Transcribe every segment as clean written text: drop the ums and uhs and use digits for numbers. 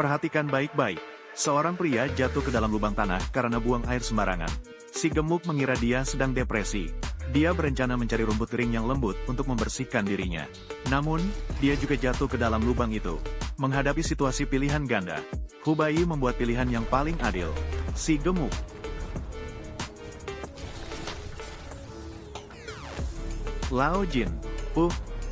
Perhatikan baik-baik. Seorang pria jatuh ke dalam lubang tanah karena buang air sembarangan. Si gemuk mengira dia sedang depresi. Dia berencana mencari rumput kering yang lembut untuk membersihkan dirinya. Namun, dia juga jatuh ke dalam lubang itu. Menghadapi situasi pilihan ganda, Hubai membuat pilihan yang paling adil. Si gemuk Lao Jin,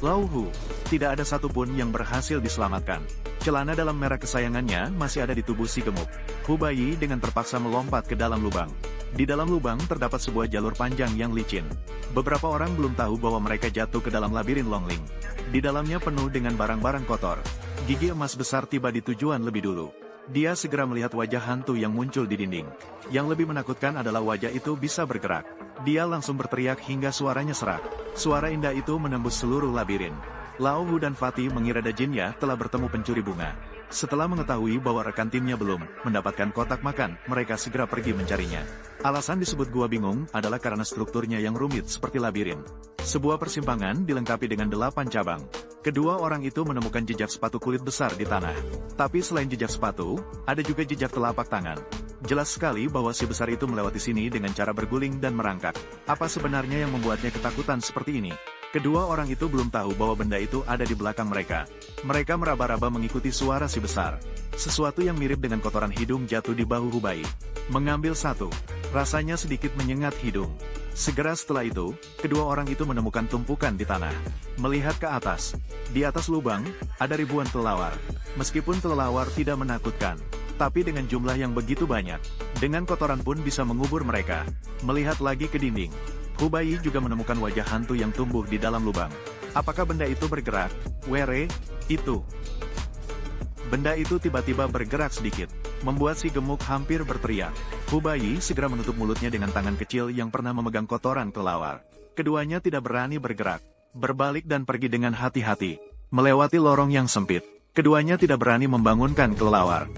Lao Hu, tidak ada satupun yang berhasil diselamatkan. Celana dalam merah kesayangannya masih ada di tubuh si gemuk. Hubai dengan terpaksa melompat ke dalam lubang. Di dalam lubang terdapat sebuah jalur panjang yang licin. Beberapa orang belum tahu bahwa mereka jatuh ke dalam labirin Longling. Di dalamnya penuh dengan barang-barang kotor. Gigi emas besar tiba di tujuan lebih dulu. Dia segera melihat wajah hantu yang muncul di dinding. Yang lebih menakutkan adalah wajah itu bisa bergerak. Dia langsung berteriak hingga suaranya serak. Suara indah itu menembus seluruh labirin. Lao Hu dan Fatih mengira Dajinya telah bertemu pencuri bunga. Setelah mengetahui bahwa rekan timnya belum mendapatkan kotak makan, mereka segera pergi mencarinya. Alasan disebut gua bingung adalah karena strukturnya yang rumit seperti labirin. Sebuah persimpangan dilengkapi dengan 8 cabang. Kedua orang itu menemukan jejak sepatu kulit besar di tanah. Tapi selain jejak sepatu, ada juga jejak telapak tangan. Jelas sekali bahwa si besar itu melewati sini dengan cara berguling dan merangkak. Apa sebenarnya yang membuatnya ketakutan seperti ini? Kedua orang itu belum tahu bahwa benda itu ada di belakang mereka. Mereka meraba-raba mengikuti suara si besar. Sesuatu yang mirip dengan kotoran hidung jatuh di bahu Hubai. Mengambil satu. Rasanya sedikit menyengat hidung. Segera setelah itu, kedua orang itu menemukan tumpukan di tanah. Melihat ke atas. Di atas lubang, ada ribuan kelelawar. Meskipun kelelawar tidak menakutkan, tapi dengan jumlah yang begitu banyak, dengan kotoran pun bisa mengubur mereka. Melihat lagi ke dinding. Hubai juga menemukan wajah hantu yang tumbuh di dalam lubang. Apakah benda itu bergerak? Were, itu. Benda itu tiba-tiba bergerak sedikit, membuat si gemuk hampir berteriak. Hubai segera menutup mulutnya dengan tangan kecil yang pernah memegang kotoran kelelawar. Keduanya tidak berani bergerak, berbalik dan pergi dengan hati-hati. Melewati lorong yang sempit, keduanya tidak berani membangunkan kelelawar.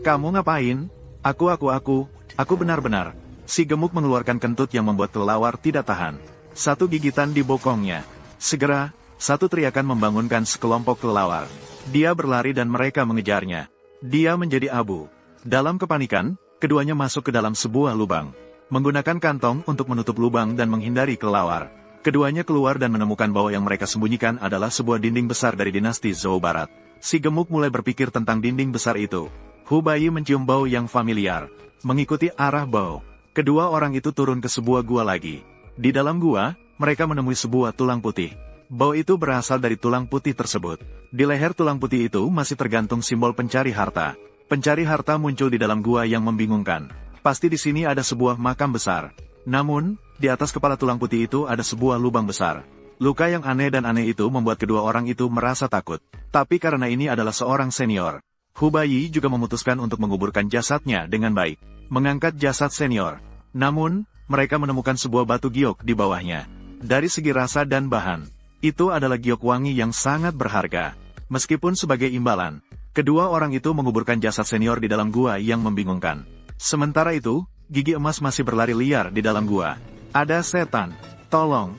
Kamu ngapain? Aku benar-benar. Si gemuk mengeluarkan kentut yang membuat kelelawar tidak tahan. Satu gigitan di bokongnya. Segera, satu teriakan membangunkan sekelompok kelelawar. Dia berlari dan mereka mengejarnya. Dia menjadi abu. Dalam kepanikan, keduanya masuk ke dalam sebuah lubang. Menggunakan kantong untuk menutup lubang dan menghindari kelelawar. Keduanya keluar dan menemukan bahwa yang mereka sembunyikan adalah sebuah dinding besar dari dinasti Zhou Barat. Si gemuk mulai berpikir tentang dinding besar itu. Hubai mencium bau yang familiar. Mengikuti arah bau. Kedua orang itu turun ke sebuah gua lagi. Di dalam gua, mereka menemui sebuah tulang putih. Bau itu berasal dari tulang putih tersebut. Di leher tulang putih itu masih tergantung simbol pencari harta. Pencari harta muncul di dalam gua yang membingungkan. Pasti di sini ada sebuah makam besar. Namun, di atas kepala tulang putih itu ada sebuah lubang besar. Luka yang aneh dan aneh itu membuat kedua orang itu merasa takut. Tapi karena ini adalah seorang senior, Hubai juga memutuskan untuk menguburkan jasadnya dengan baik. Mengangkat jasad senior. Namun, mereka menemukan sebuah batu giok di bawahnya. Dari segi rasa dan bahan, itu adalah giok wangi yang sangat berharga. Meskipun sebagai imbalan, kedua orang itu menguburkan jasad senior di dalam gua yang membingungkan. Sementara itu, gigi emas masih berlari liar di dalam gua. Ada setan. Tolong.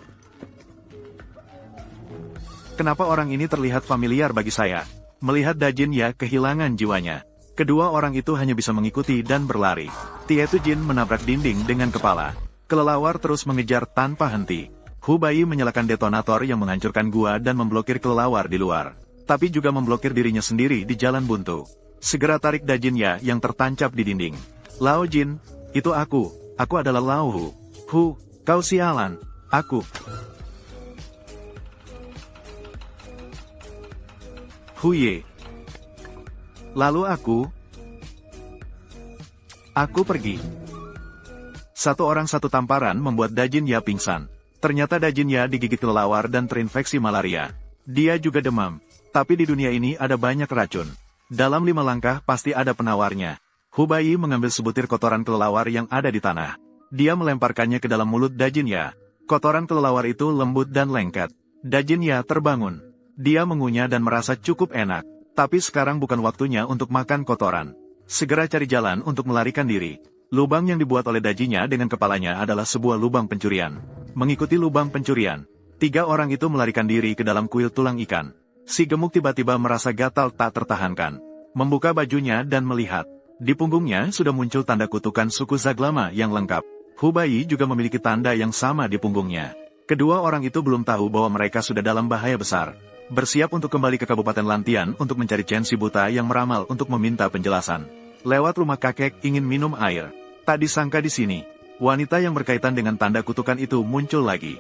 Kenapa orang ini terlihat familiar bagi saya? Melihat Dajinya kehilangan jiwanya. Kedua orang itu hanya bisa mengikuti dan berlari. Tietu Jin menabrak dinding dengan kepala. Kelelawar terus mengejar tanpa henti. Hubai menyalakan detonator yang menghancurkan gua dan memblokir kelelawar di luar. Tapi juga memblokir dirinya sendiri di jalan buntu. Segera tarik Dajinya yang tertancap di dinding. Lao Jin, itu aku. Aku adalah Lao Hu. Hu, kau sialan. Aku. Huye. Lalu aku pergi. Satu orang satu tamparan membuat Dajinya pingsan. Ternyata Dajinya digigit kelelawar dan terinfeksi malaria. Dia juga demam. Tapi di dunia ini ada banyak racun. Dalam 5 langkah pasti ada penawarnya. Hubai mengambil sebutir kotoran kelelawar yang ada di tanah. Dia melemparkannya ke dalam mulut Dajinya. Kotoran kelelawar itu lembut dan lengket. Dajinya terbangun. Dia mengunyah dan merasa cukup enak. Tapi sekarang bukan waktunya untuk makan kotoran. Segera cari jalan untuk melarikan diri. Lubang yang dibuat oleh Dajinya dengan kepalanya adalah sebuah lubang pencurian. Mengikuti lubang pencurian, 3 orang itu melarikan diri ke dalam kuil tulang ikan. Si gemuk tiba-tiba merasa gatal tak tertahankan. Membuka bajunya dan melihat. Di punggungnya sudah muncul tanda kutukan suku Zaglama yang lengkap. Hubai juga memiliki tanda yang sama di punggungnya. Kedua orang itu belum tahu bahwa mereka sudah dalam bahaya besar. Bersiap untuk kembali ke Kabupaten Lantian untuk mencari Chen si buta yang meramal untuk meminta penjelasan. Lewat rumah kakek ingin minum air. Tak disangka di sini, wanita yang berkaitan dengan tanda kutukan itu muncul lagi.